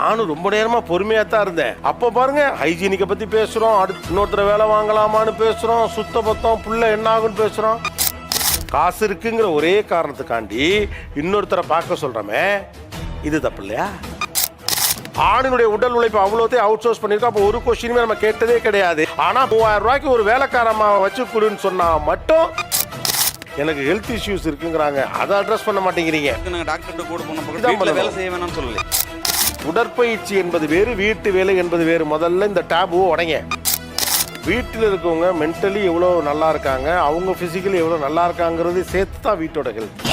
நானும் ரொம்ப நேரமா பொறுமையா தான் இருந்தேன். அப்ப பாருங்க ஹைஜீனிக்க பத்தி பேசுறோம், அடுத்து இன்னொருத்தர வேலை வாங்கலாமான்னு பேசுறோம், சுத்த பத்தம் புள்ள என்ன ஆகுன்னு பேசுறோம். காசு இருக்குங்கிற ஒரே காரணத்துக்காண்டி இன்னொருத்தரை பார்க்க சொல்றமே, இது தப்பு இல்லையா? ஆணினுடைய உடல் உழைப்பு அவ்வளோத்தையும் அவுட் சோர்ஸ் பண்ணிருக்கோம். அப்போ ஒரு கொஸ்டினுமே நம்ம கேட்டதே கிடையாது. ஆனா 3000 ரூபாய்க்கு ஒரு வேலைக்காரமா வச்சு கொடுன்னு சொன்னா மட்டும் எனக்கு ஹெல்த் இஷ்யூஸ் இருக்குங்கிறாங்க. அதை அட்ரஸ் பண்ண மாட்டேங்கிறீங்க. வேலை செய்ய வேணாம்னு சொல்லல. உடற்பயிற்சி என்பது வேறு, வீட்டு வேலை என்பது வேறு. முதல்ல இந்த டேபுவை உடைங்க. வீட்டில் இருக்கவங்க மென்டலி எவ்வளோ நல்லா இருக்காங்க, அவங்க பிசிக்கலி எவ்வளோ நல்லா இருக்காங்கிறது சேர்த்து தான் வீட்டோட ஹெல்த்.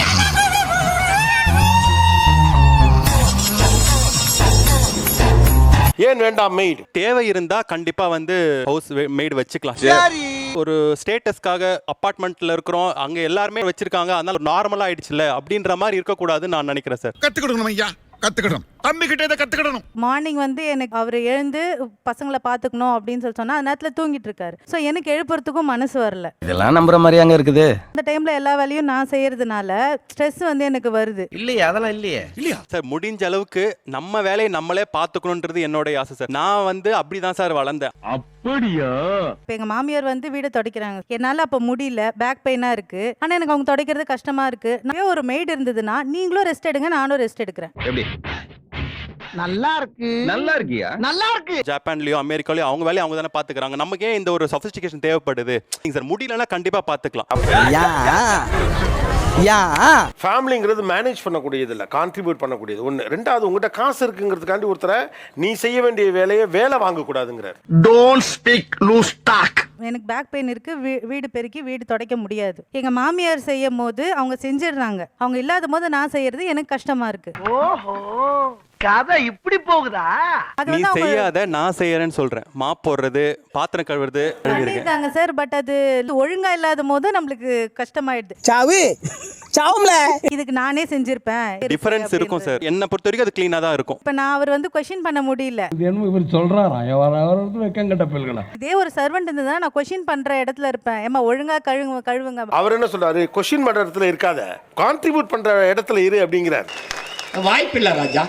ஏன் வேண்டாம் மெய்டு? தேவை இருந்தா கண்டிப்பா ஹவுஸ் மெய்டு வச்சுக்கலாம். ஒரு ஸ்டேட்டஸ்க்காக அபார்ட்மெண்ட்ல இருக்கிறோம், அங்க எல்லாருமே வச்சிருக்காங்க, அதனால நார்மலா ஆயிடுச்சுல அப்படின்ற மாதிரி இருக்க கூடாதுன்னு நான் நினைக்கிறேன் சார். கத்துக்கணும் ஐயா, கத்துக்கணும். தம்பி கிட்ட இதை கத்துக்கணும். மார்னிங் எனக்கு அவர் எழுந்து பசங்களை பாத்துக்கணும் அப்படின்னு சொல்லி சொன்னா அந்த நேரத்துல தூங்கிட்டு இருக்காரு. சோ எனக்கு எழுப்புறதுக்கும் மனசு வரல. இதெல்லாம் நம்புற மாதிரி அங்க இருக்குது. அந்த டைம்ல எல்லா வேலையும் நான் செய்யறதுனால ஸ்ட்ரெஸ் எனக்கு வருது. இல்லையே, அதெல்லாம் இல்லையே. இல்லையா சார், முடிஞ்ச அளவுக்கு நம்ம வேலையை நம்மளே பாத்துக்கணும்ன்றது என்னோட ஆசை சார். நான் அப்படிதான் சார் வளர்ந்தேன். அப்படியா? எங்க மாமியார் வீடு துடைக்கிறாங்க. என்னால அப்ப முடியல, பேக் பெயினா இருக்கு. ஆனா எனக்கு அவங்க துடைக்கிறது கஷ்டமா இருக்கு. நான் ஒரு மெய்டு இருந்ததுன்னா நீங்களும் ரெஸ்ட் எடுங்க, நானும் ரெஸ்ட் எடுக்கிறேன். நல்லா இருக்கு. நல்லா இருக்கியா? நல்லா இருக்கு. ஜப்பான்லயோ அமெரிக்காலயோ அவங்க வேலையை அவங்க தானே பாத்துக்கிறாங்க. நமக்கே இந்த ஒரு சஃபிஸ்டிகேஷன் தேவைப்படுது சார். முடியலன்னா கண்டிப்பா பாத்துக்கலாம். ஃபேமிலிங்கிறது மேனேஜ் பண்ணக்கூடியது இல்லை, கான்ட்ரிபியூட் பண்ணக்கூடியது ஒன்று. ரெண்டாவது, உங்ககிட்ட காசு இருக்குங்கிறதுக்காண்டி ஒருத்தரை நீ செய்ய வேண்டிய வேலையை வேலை வாங்கக்கூடாதுங்கிறார். Don't speak loose talk. எனக்கு பேக் பெயின் இருக்கு, வீடு பெருக்கி வீடு துடைக்க முடியாது. எங்க மாமியார் செய்யும் போது அவங்க செஞ்சிடுறாங்க, அவங்க இல்லாத போது நான் செய்யறது எனக்கு கஷ்டமா இருக்கு. ஓஹோ, கதை இப்படி போகுதா? நீ செய்யாத, நான் செய்யறேன்னு சொல்றேன். மாப் போடுறது, பாத்திரம் கழுவுறது பண்ணிருக்காங்க சார். பட் அது ஒழுங்கா இல்லாத போது நம்மளுக்கு கஷ்டமாயிடுது. இதுக்கு நானே செஞ்சிருப்பேன். டிஃபரன்ஸ் இருக்கும் சார். என்ன பொறுத்த வரைக்கும் அது கிளீனா தான் இருக்கும். இப்ப நான் அவர் क्वेश्चन பண்ண முடியல. இவர் சொல்றாராம் வெக்கங்கட்ட பிள்ளைகளா. இதே ஒரு சர்வெண்ட் இருந்ததா நான் क्वेश्चन பண்ற இடத்துல இருப்பேன். ஏமா ஒழுங்கா கழுவுங்க. அவர் என்ன சொல்றாரு? क्वेश्चन பண்ற இடத்துல இருக்காத, கான்ட்ரிபியூட் பண்ற இடத்துல இரு அப்படிங்கிறார். வாய்ப்பில்லை ராஜா,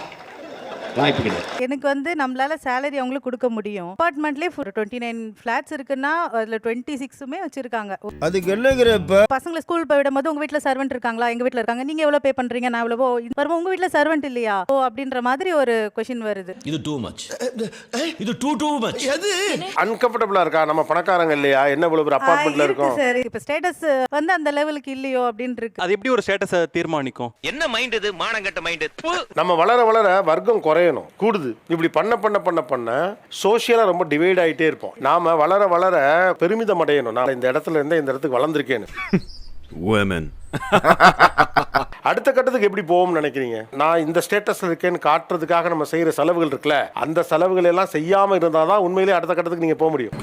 வாய்ப்பு. எனக்கு நம்மளால சேலரி அவங்களுக்கு கொடுக்க முடியும். அபார்ட்மெண்ட்லயே 29 ஃபிளாட்ஸ் இருக்குன்னா அதுல 26மே வச்சிருக்காங்க. அதுக்கு என்னங்கறப்ப பசங்களை ஸ்கூல் போய் விடும்போது உங்க வீட்ல சர்வெண்ட் இருக்காங்களா, எங்க வீட்ல இருக்காங்க, நீங்க எவ்வளவு பே பண்றீங்க, நான் எவ்வளவோ, பாருங்க உங்க வீட்ல சர்வெண்ட் இல்லையா ஓ அப்படின்ற மாதிரி ஒரு क्वेश्चन வருது. இது டூ மச், இது டூ மச். எது அன்கம்ஃபர்ட்டபிளா இருக்கா? நம்ம பணக்காரங்க இல்லையா, என்ன இவ்வளவு ஒரு அபார்ட்மெண்ட்ல இருக்கோம் சார். இப்ப ஸ்டேட்டஸ் அந்த லெவலுக்கு இல்லையோ அப்படின்னு இருக்கு. அது எப்படி ஒரு ஸ்டேட்டஸை தீர்மானிக்கும்? என்ன மைண்ட் இது? மானங்கட்ட மைண்ட். நம்ம வளர வர்க்கம் குறையணும், கூடுது. இப்படி பண்ண சோசியலா ரொம்ப டிவைட் ஆயிட்டே இருப்போம். நாம வளர பெருமிதம் அடையணும், நான் இந்த இடத்துல இருந்து இந்த இடத்துக்கு வளர்ந்திருக்கேன்னு. அடுத்த கட்டத்துக்கு எப்படி போவோம்னு நினைக்கிறீங்க? நான் இந்த ஸ்டேட்டஸ்ல இருக்கேன்னு காட்டுறதுக்காக நம்ம செய்யற செலவுகள் இருக்குல்ல, அந்த செலவுகள் எல்லாம் செய்யாம இருந்தாதான் உண்மையிலேயே அடுத்த கட்டத்துக்கு நீங்க போக முடியும்.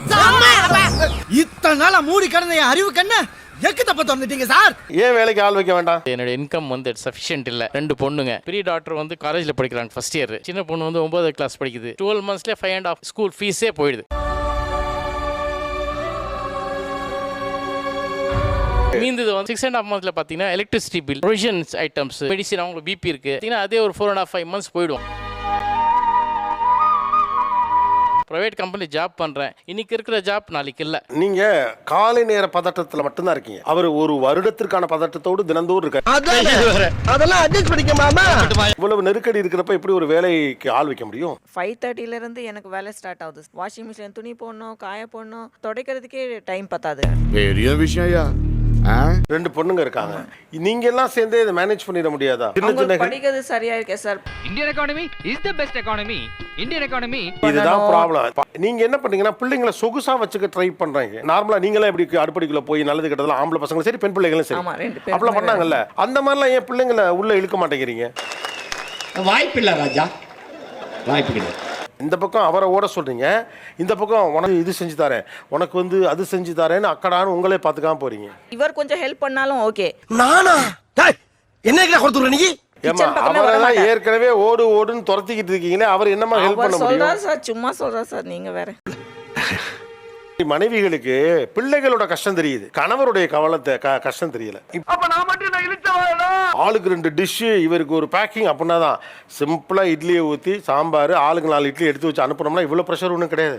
இத்தனை நாளா மூடி கடந்த என் அறிவு கண்ண எக்கு தப்ப தந்துட்டீங்க சார். ஏன் வேலைக்கு ஆள் வைக்க வேண்டாம்? என்னோட இன்கம் சஃபிஷியன்ட் இல்ல. 2 பொண்ணுங்க. பெரிய டாக்டர் காலேஜ்ல படிக்கிறாங்க, ஃபர்ஸ்ட் இயர். சின்ன பொண்ணு 9th கிளாஸ் படிக்குது. 12 monthsல 5.5 ஸ்கூல் ஃபீஸே போயிடுது. மீந்தது 6.5 monthsல பாத்தீங்கன்னா electricity bill, provisions items, medicine, அவங்களுக்கு பிபி இருக்கு. அதே ஒரு 4.5 months போயிடும். பிரைவேட் கம்பெனி ஜாப் பண்றேன், இன்னைக்கு இருக்கிற ஜாப் நாளைக்கு இல்ல. நீங்க காலை நேர பதட்டத்துல மட்டும்தான் இருக்கீங்க. அவர் ஒரு வருடத்திற்கான பதட்டத்தோடு தினந்தோறும் இருக்காரு. அதெல்லாம் அட்ஜஸ்ட் பண்ணிக்க மாமா. இவ்வளவு நெருக்கடி இருக்கிறப்ப எப்படி ஒரு வேலைக்கு ஆள் வைக்க முடியும்? 5:30ல இருந்து எனக்கு வேலை ஸ்டார்ட் ஆகுது. வாஷிங் மிஷின் துணி போடணும், காய போடணும், துடைக்கிறதுக்கே டைம் பத்தாது. பெரிய விஷயம். 2 பொண்ணுங்க இருக்காங்க, நீங்க எல்லாம் சேர்ந்தே இதை மேனேஜ் பண்ணிட முடியாதா? படிக்கிறது சரியா இருக்கே sir. Indian economy is the best economy. Indian economy இதுதான் ப்ராப்ளம். நீங்க என்ன பண்ணீங்கன்னா பிள்ளைங்களை சொகுசா வச்சுக்க ட்ரை பண்றாங்க. நார்மலா நீங்களே எப்படி அடுப்படிக்குள்ள போய் நல்லது கெட்டதெல்லாம் ஆம்பளை பசங்களும் சரி பெண் பிள்ளைகளும் சரி அப்பெல்லாம் பண்ணாங்கல்ல, அந்த மாதிரிலாம் ஏன் பிள்ளைங்களை உள்ள இழுக்க மாட்டேங்கிறீங்க? வாய்ப்பில்லை ராஜா, வாய்ப்பு கிடையாது. இந்த பக்கம் அவரை ஓட சொல்றீங்க, இந்த பக்கம் உனக்கு இது செஞ்சு தரேன், உனக்கு அது செஞ்சு தரேன்னு அக்கடான்னு உங்களே பார்த்துக்காம போறீங்க. இவர் கொஞ்சம் ஹெல்ப் பண்ணாலும் ஓகே. நானா என்ன கொடுத்துற நீ? ஏமா அவரெல்லாம் ஏற்கனவே ஓடுன்னு துரத்திக்கிட்டு இருக்கீங்களே, அவர் என்னமா ஹெல்ப் பண்ண முடியும்? சொல்றா சார், சும்மா சொல்றா சார், நீங்க வேற. மனைவிகளுக்கு பிள்ளைகளோட கஷ்டம் தெரியுது, கணவருடைய கவலத்தை கஷ்டம் தெரியல. ஆளுக்கு 2 டிஷ், இவருக்கு ஒரு பேக்கிங் அப்படின்னா தான் சிம்பிளா இட்லியை ஊற்றி சாம்பார் ஆளுக்கு 4 இட்லி எடுத்து வச்சு அனுப்புனோம்னா இவ்வளவு ப்ரெஷர் ஒன்றும் கிடையாது.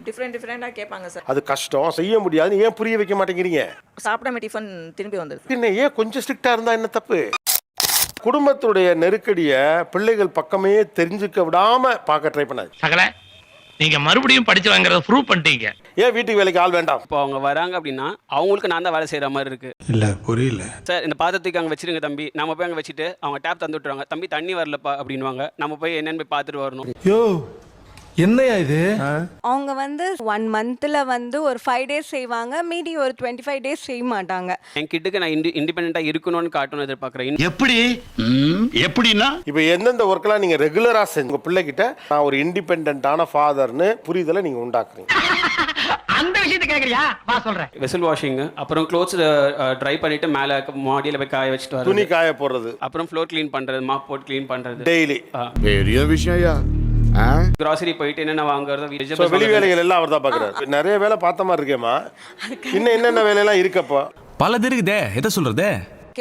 டிஃப்ரெண்டா கேட்பாங்க சார். அது கஷ்டம், செய்ய முடியாது. ஏன் புரிய வைக்க மாட்டேங்கிறீங்க? சாப்பிடாம டிஃபன் திரும்பி வந்துருது. என்ன ஏன் கொஞ்சம் ஸ்ட்ரிக்டா இருந்தா என்ன தப்பு? குடும்பத்துடைய நெருக்கடியை பிள்ளைகள் பக்கமே தெரிஞ்சுக்க விடாம பார்க்க ட்ரை பண்ணாது. சகல நீங்க மறுபடியும் படிச்சு வாங்குறத ப்ரூவ் பண்ணிட்டீங்க. ஏன் வீட்டுக்கு வேலைக்கு ஆள் வேண்டாம்? இப்போ அவங்க வராங்க அப்படின்னா அவங்களுக்கு நான் தான் வேலை செய்யற மாதிரி இருக்கு. இல்ல புரியல சார் இந்த பாத்திரத்துக்கு அங்கே வச்சிருங்க தம்பி, நம்ம போய் அங்கே வச்சுட்டு அவங்க டேப் தந்து விட்டுருவாங்க, தம்பி தண்ணி வரலப்பா அப்படின்வாங்க, நம்ம போய் என்னன்னு போய் பார்த்துட்டு வரணும். யோ என்னையா இது? அவங்க வந்து 1 மந்த்ல வந்து ஒரு 5 டேஸ் செய்வாங்க, மீதி ஒரு 25 டேஸ் செய்ய மாட்டாங்க. என் கிட்டுக்கு நான் இண்டிபெண்டா இருக்கணும்னு காட்டணும் எதிர்பார்க்குறேன். எப்படின்னா இப்போ எந்தெந்த ஒர்க்கெல்லாம் நீங்க ரெகுலரா செஞ்சு உங்க பிள்ளைகிட்ட நான் ஒரு இண்டிபெண்டான ஃபாதர்னு புரிதலை நீங்க உண்டாக்குறீங்க. அந்த விஷயத்தை கேக்குறியா? வா சொல்றேன். வெசல் வாஷிங், அப்புறம் க்ளோத்ஸ் ட்ரை பண்ணிட்டு மேலே மாடியில் போய் காய வச்சுட்டு வர, துணி காய போடுறது, அப்புறம் ஃப்ளோர் க்ளீன் பண்றது, மாப் போட்டு க்ளீன் பண்றது டெய்லி. பெரிய விஷயம். கிராசரி போயிட்டு என்னென்ன வாங்குறது, வெளி வேலைகள் எல்லாம் அவர் தான் பாக்குறாரு. நிறைய வேலை பார்த்த மாதிரி இருக்கேம்மா. இன்னும் என்னென்ன வேலையெல்லாம் இருக்கப்போ? பலது இருக்குதே, எதை சொல்றது?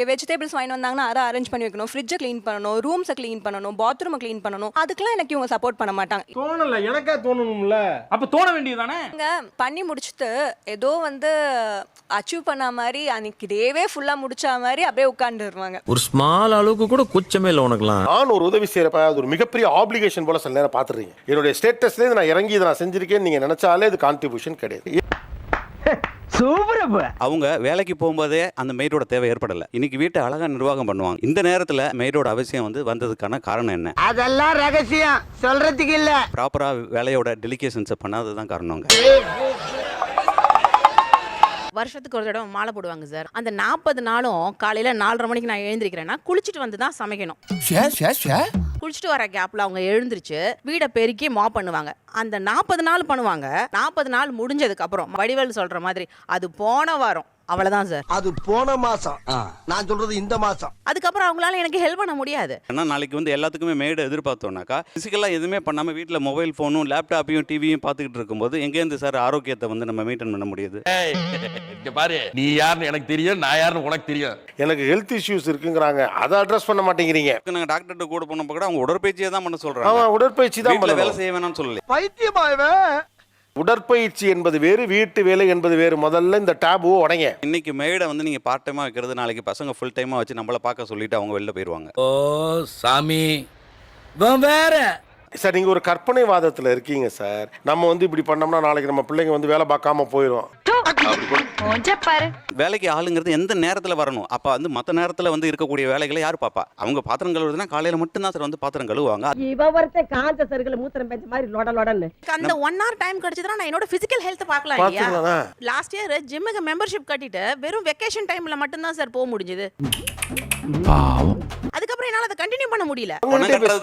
வெஜிடபிள்ஸ் வாங்கி வந்தாங்கன்னா அதை அரேஞ்ச் பண்ணி வைக்கணும், ஃப்ரிட்ஜை க்ளீன் பண்ணணும், ரூம்ஸை க்ளீன் பண்ணணும், பாத்ரூமை க்ளீன் பண்ணணும். அதுக்கெல்லாம் எனக்கு இவங்க சப்போர்ட் பண்ண மாட்டாங்க. தோணல, எனக்கா தோணணும்ல. அப்ப தோண வேண்டியதானே? பண்ணி முடிச்சுட்டு ஏதோ வந்து அச்சீவ் பண்ண மாதிரி அன்னைக்கு டேவே ஃபுல்லா முடிச்ச மாதிரி அப்படியே உட்காந்துருவாங்க. ஒரு ஸ்மால் அளவுக்கு கூட குச்சமே இல்லை உனக்குலாம். நான் ஒரு உதவி செய்யறப்ப அது ஒரு மிகப்பெரிய ஆப்ளிகேஷன் போல சில நேரம் பார்த்துறீங்க. என்னுடைய ஸ்டேட்டஸ்ல நான் இறங்கி இதை நான் செஞ்சிருக்கேன்னு நீங்க நினைச்சாலே இது கான்ட்ரிபியூஷன் கிடையாது. அவங்க வேலைக்கு போகும்போதே அந்த மெய்டோட தேவை ஏற்படலை. இன்னைக்கு வீட்டை அழகா நிர்வாகம் பண்ணுவாங்க. இந்த நேரத்தில் மெய்டோட அவசியம் வந்ததுக்கான காரணம் என்ன? அதெல்லாம் ரகசியம் சொல்றதுக்கு இல்ல. ப்ராப்பரா வேலையோட டெலிகேஷன்ஸை பண்ணாததான் காரணங்க. வருஷத்துக்கு ஒரு தடவை மாலை போடுவாங்க சார். அந்த 40 நாளும் காலையில 4:30 மணிக்கு நான் எழுந்திருக்கிறேன்னா குளிச்சுட்டு வந்து தான் சமைக்கணும். குளிச்சுட்டு வர கேப்ல அவங்க எழுந்திருச்சு வீடை பெருக்கி மாப் பண்ணுவாங்க. அந்த 40 நாள் பண்ணுவாங்க. 40 நாள் முடிஞ்சதுக்கு அப்புறம் வடிவேல் சொல்ற மாதிரி அது போன வாரம், அவ்வளவுதான் சார். அது போன மாசம், நான் சொல்றது இந்த மாசம். அதுக்கப்புறம் அவங்களால எனக்கு ஹெல்ப் பண்ண முடியாது. ஏன்னா நாளைக்கு எல்லாத்துக்குமே மேடு எதிர்பார்த்தோம்னாக்கா பிசிக்கலாக எதுவுமே பண்ணாமல் வீட்டில் மொபைல் ஃபோனும் லேப்டாப்பையும் டிவியும் பார்த்துக்கிட்டு இருக்கும்போது எங்கேருந்து சார் ஆரோக்கியத்தை நம்ம மெயின்டைன் பண்ண முடியுது? பாரு, நீ யாருன்னு எனக்கு தெரியும், நான் யாருன்னு உனக்கு தெரியும். எனக்கு ஹெல்த் இஷ்யூஸ் இருக்குங்கிறாங்க, அதை அட்ரஸ் பண்ண மாட்டேங்கிறீங்க. நாங்கள் டாக்டர்கிட்ட கூட போனப்போ கூட அவங்க உடற்பயிற்சியை தான் பண்ண சொல்கிறாங்க. அவன் உடற்பயிற்சி தான் வேலை செய்ய வேணாம்னு சொல்லலை. பைத்தியமாவே. உடற்பயிற்சி என்பது வேறு, வீட்டு வேலை என்பது வேறு. முதல்ல இந்த டேபுவை உடைங்க. இன்னைக்கு மேடை நீங்கள் பார்ட் டைமாக வைக்கிறது, நாளைக்கு பசங்க ஃபுல் டைமாக வச்சு நம்மளை பார்க்க சொல்லிட்டு அவங்க வெளில போயிடுவாங்க. ஓ சாமி வேற சார். நீங்க ஒரு கற்பனைவாதத்தில் இருக்கீங்க சார். நம்ம இப்படி பண்ணோம்னா நாளைக்கு நம்ம பிள்ளைங்க வேலை பார்க்காம போயிடும். வேலைக்கு ஆளுங்கிறது எந்த நேரத்தில் வரணும்? அப்போ மற்ற நேரத்தில் இருக்கக்கூடிய வேலைகளை யார் பாப்பா? அவங்க பாத்திரம் கழுவுறதுனா காலையில் மட்டும்தான் சார் பாத்திரம் கழுவுவாங்க. காஞ்ச சருகுல மூத்திரம் பேஞ்ச மாதிரி லொடலொடன்னு. அந்த 1 hour டைம் கிடைச்சதுனா நான் என்னோட பிசிக்கல் ஹெல்த் பார்க்கலாம் இல்லையா? லாஸ்ட் இயர் ஜிம்முக்கு மெம்பர்ஷிப் கட்டிட்டு வெறும் வெக்கேஷன் டைம்ல மட்டும் தான் சார் போக முடிஞ்சது. அதுக்கப்புறம் என்னால அதை கண்டினியூ பண்ண முடியல.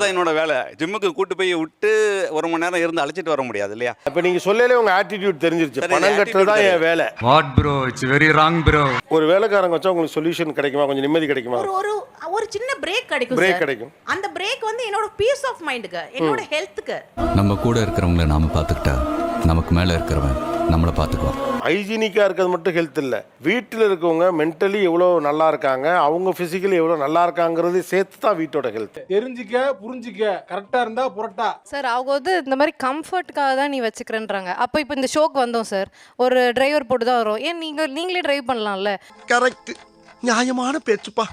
தான் என்னோட வேலை. ஜிம்முக்கு கூட்டு போய் விட்டு 1 மணி நேரம் இருந்து அழைச்சிட்டு வர முடியாது இல்லையா? இப்ப நீங்க சொல்லலே உங்க ஆட்டிடியூட் தெரிஞ்சிருச்சு. பணம் கட்டுறதா என் வேலை. What bro, it's very wrong bro. ஒரு வேலைக்காரங்க வச்சா உங்களுக்கு சொல்யூஷன் கிடைக்குமா? கொஞ்சம் நிம்மதி கிடைக்குமா? ஒரு சின்ன பிரேக் கிடைக்கும். பிரேக் கிடைக்கும். அந்த பிரேக் என்னோட பீஸ் ஆஃப் மைண்டுக்கு, என்னோட ஹெல்த்துக்கு. நம்ம கூட இருக்கிறவங்கள நாம பாத்துக்கிட்டா நமக்கு மேல இருக்கிறவன் நம்மளை பாத்துக்குவான். ஹைஜீனிக்கா இருக்கிறது மட்டும் ஹெல்த் இல்ல, வீட்டில் இருக்கவங்க மென்டலி எவ்வளவு நல்லா இருக்காங்க, அவங்க பிசிக்கலி எவ்வளவு நல்லா இருக்காங்கிறது சேர்த்து தான் வீட்டோட ஹெல்த். தெரிஞ்சிக்க புரிஞ்சிக்க கரெக்டா இருந்தா புரட்டா. சார் அவங்க இந்த மாதிரி கம்ஃபர்ட்காக தான் நீ வச்சுக்கிறேன்றாங்க. அப்போ இப்போ இந்த ஷோக்கு வந்தோம் சார், ஒரு டிரைவர் போட்டு தான் வரும். ஏன் நீங்களே டிரைவ் பண்ணலாம்ல? கரெக்ட், நியாயமான பேச்சுப்பா.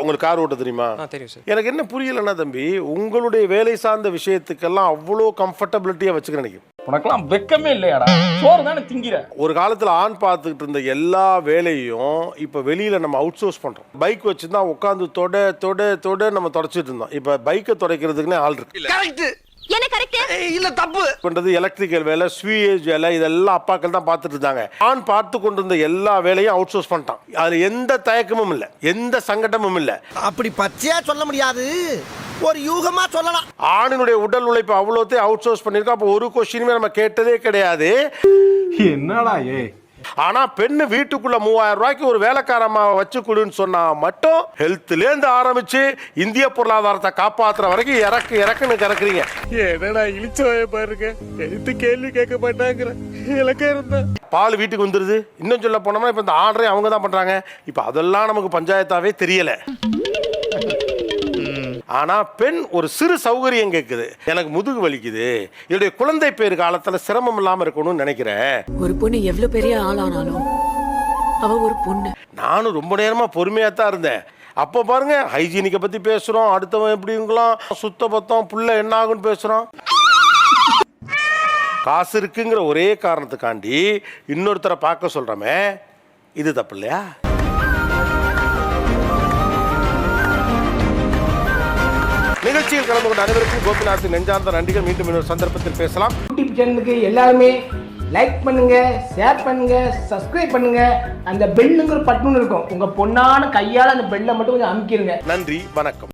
உங்களுக்கு கார் ஓட்ட தெரியுமா? தெரியும் சார். எனக்கு என்ன புரியலன்னா தம்பி, உங்களுடைய வேலை சார்ந்த விஷயத்துக்கெல்லாம் அவ்வளோ கம்ஃபர்டபுளிட்டியா வச்சுக்க நினைக்கும். உனக்கெல்லாம் வெக்கமே இல்லையாடா? சோறு தானே திங்கிற. ஒரு காலத்துல ஆண் பார்த்துக்கிட்டு இருந்த எல்லா வேலையும் இப்ப வெளியில நம்ம அவுட் சோர்ஸ் பண்றோம். பைக் வச்சுதான் உட்காந்து தொட தொட தொட நம்ம தொடச்சிட்டு இருந்தோம். இப்ப பைக்கை துடைக்கிறதுக்குன்னே ஆள் இருக்கு. கரெக்ட். என்ன கரெக்ட்? இல்ல தப்பு. பண்றது எலக்ட்ரிக்கல் வேலை, ஸ்வீயேஜ் வேலை, இதெல்லாம் அப்பாக்கள் தான் பார்த்துட்டு இருந்தாங்க. ஆண் பார்த்து கொண்டிருந்த எல்லா வேலையும் அவுட் சோர்ஸ் பண்ணிட்டான். அதுல எந்த தயக்கமும் இல்ல, எந்த சங்கடமும் இல்ல. அப்படி பச்சையா சொல்ல முடியாது, ஒரு யூகமா சொல்லலாம். ஆணினுடைய உடல் உழைப்பு அவ்வளோத்தையும் அவுட் சோர்ஸ் பண்ணிருக்கோம். அப்போ ஒரு கொஸ்டினுமே நம்ம கேட்டதே கிடையாது. என்னடா ஆனா பெண்ணு வீட்டுக்குள்ள 3000 ரூபாய்க்கு ஒரு வேலைக்காரமா வச்சு கொடுன்னு சொன்னா மட்டும் ஹெல்த்ல இருந்து ஆரம்பிச்சு இந்திய பொருளாதாரத்தை காப்பாத்துற வரைக்கும் இறக்குன்னு கறக்குறீங்க. என்னடா இழிச்சவாய பாருங்க, எடுத்து கேள்வி கேட்க மாட்டாங்கிற இலக்கா இருந்தா பால் வீட்டுக்கு வந்துருது. இன்னும் சொல்ல போனோம்னா இப்ப இந்த ஆர்டரே அவங்க தான் பண்றாங்க. இப்ப அதெல்லாம் நமக்கு பஞ்சாயத்தாவே தெரியல. ஆனா பெண் ஒரு சிறு சௌகரியம் கேட்குது, எனக்கு முதுகு வலிக்குது, என்னுடைய குழந்தை பேர் காலத்துல சிரமம் இல்லாம இருக்கணும்னு நினைக்கிறேன். ஒரு பொண்ணு எவ்வளவு பெரிய ஆளானாலும் அவ ஒரு பொண்ணு. நானும் ரொம்ப நேரமா பொறுமையா தான் இருந்தேன். அப்போ பாருங்க ஹைஜீனிக்கை பத்தி பேசுறோம், அடுத்தவன் எப்படிங்களாம், சுத்த பத்தம் புள்ள என்ன ஆகுன்னு பேசுறோம். காசு இருக்குங்கிற ஒரே காரணத்துக்காண்டி இன்னொருத்தரை பார்க்க சொல்றமே, இது தப்பு இல்லையா? நிகழ்ச்சியில் கலந்து கொண்ட அனைவருக்கும் கோபிநாத்தின் நெஞ்சார்ந்த நன்றிகள். மீண்டும் இன்னொரு சந்தர்ப்பத்தில் பேசலாம். யூடியூப் சேனலுக்கு எல்லாருமே லைக் பண்ணுங்க, ஷேர் பண்ணுங்க, சப்ஸ்கிரைப் பண்ணுங்க. அந்த பெல்லுங்கிற பட்டன் இருக்கும், உங்க பொண்ணான கையால அந்த பெல்லை மட்டும் கொஞ்சம் அமுக்கிடுங்க. நன்றி, வணக்கம்.